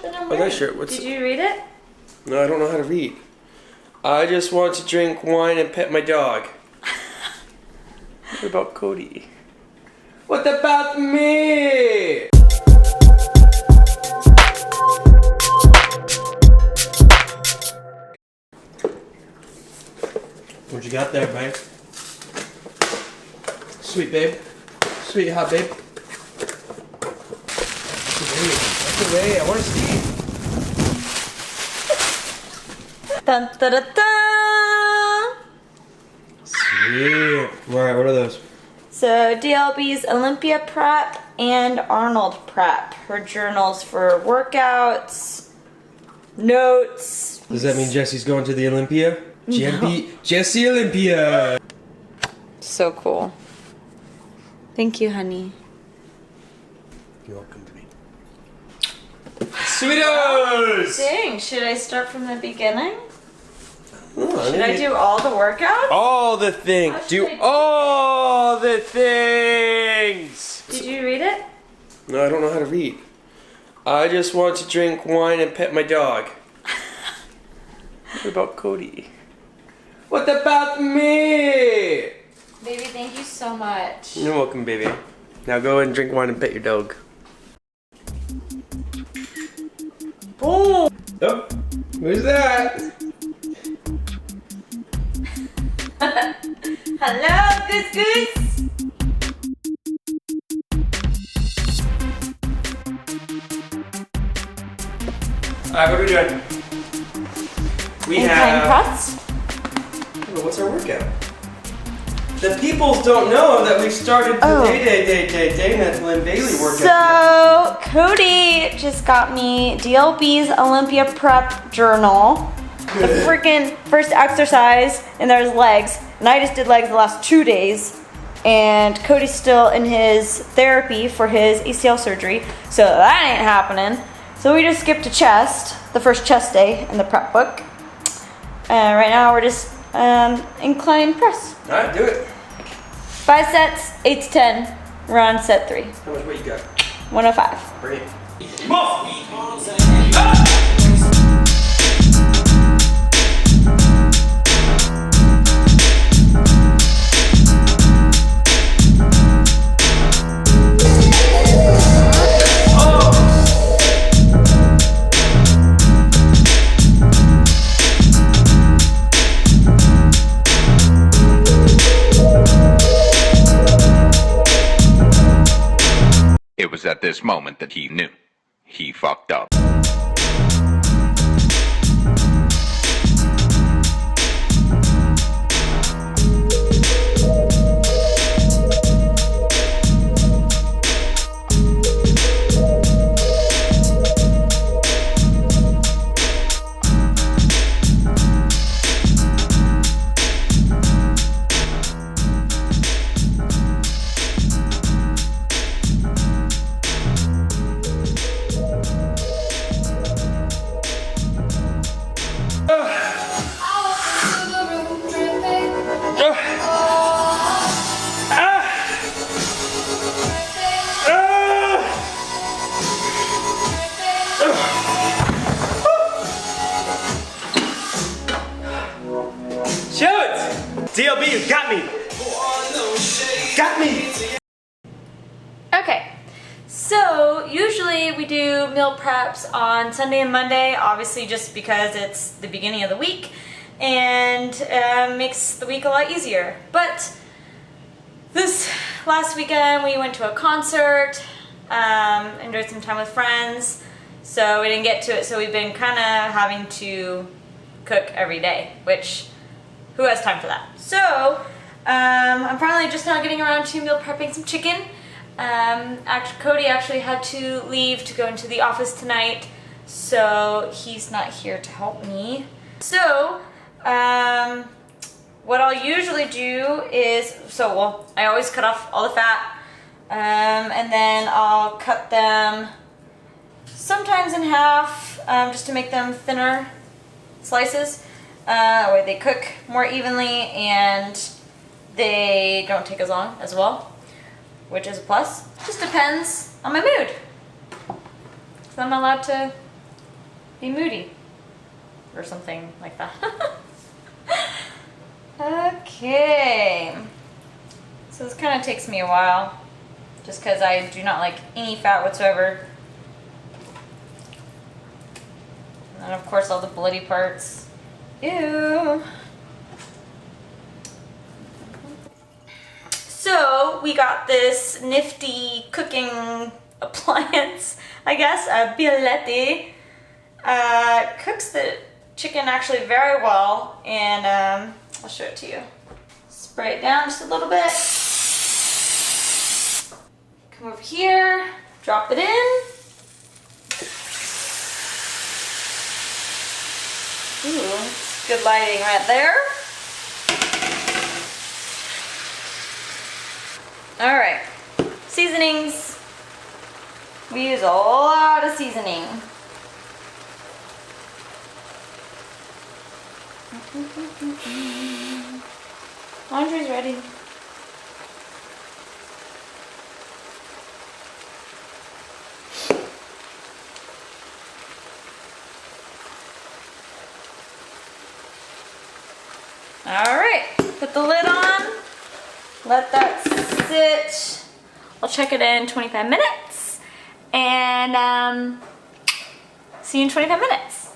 Oh, that shirt. What's Did you read it? No, I don't know how to read. I just want to drink wine and pet my dog. What about Cody? What about me? What you got there, babe? Sweet babe. Sweet hot babe. That's the way. I want to see. Dun, dun, dun, dun. Sweet. Alright, what are those? So DLB's Olympia Prep and Arnold Prep. Her journals for workouts, notes. Does that mean Jessie's going to the Olympia? Jessie Olympia! So cool. Thank you, honey. You're welcome to me. Sweetos! Dang, should I start from the beginning? Oh, Should I do all the workouts? all the things. Do all the things. Did you read it? No, I don't know how to read. I just want to drink wine and pet my dog. What about Cody? What about me? Baby, thank you so much. You're welcome, baby. Now go and drink wine and pet your dog. Boom! Oh, who's that? Hello, Goose Goose! Alright, what are we doing? We Incline have... press? Oh, what's our workout? The peoples don't know that we've started the Day Mental and Bailey workout. So, Cody just got me DLB's Olympia Prep Journal. The freaking first exercise, and there's legs. And I just did legs the last 2 days. And Cody's still in his therapy for his ACL surgery. So that ain't happening. So we just skipped to chest, the first chest day in the prep book. Right now we're just incline press. Alright, do it. 5 sets, 8 to 10. We're on set 3. How much weight you got? 105. Bring it. It was at this moment that he knew. He fucked up. DLB, you got me! Got me! Okay, so usually we do meal preps on Sunday and Monday, obviously just because it's the beginning of the week and makes the week a lot easier. But this last weekend we went to a concert, enjoyed some time with friends, so we didn't get to it, so we've been kind of having to cook every day, which who has time for that? So I'm finally just now getting around to meal prepping some chicken. Cody actually had to leave to go into the office tonight, so he's not here to help me. So what I'll usually do is, I always cut off all the fat, and then I'll cut them sometimes in half, just to make them thinner slices. Where they cook more evenly and they don't take as long as well, which is a plus. Just depends on my mood. So I'm allowed to be moody or something like that. Okay. So this kind of takes me a while just because I do not like any fat whatsoever. And of course all the bloody parts. Ew. So we got this nifty cooking appliance, I guess, a bialetti. Cooks the chicken actually very well, and I'll show it to you. Spray it down just a little bit. Come over here, drop it in. Ooh, good lighting right there. All right, seasonings. We use a lot of seasoning. Laundry's ready. All right, put the lid on. Let that sit. I'll check it in 25 minutes and see you in 25 minutes.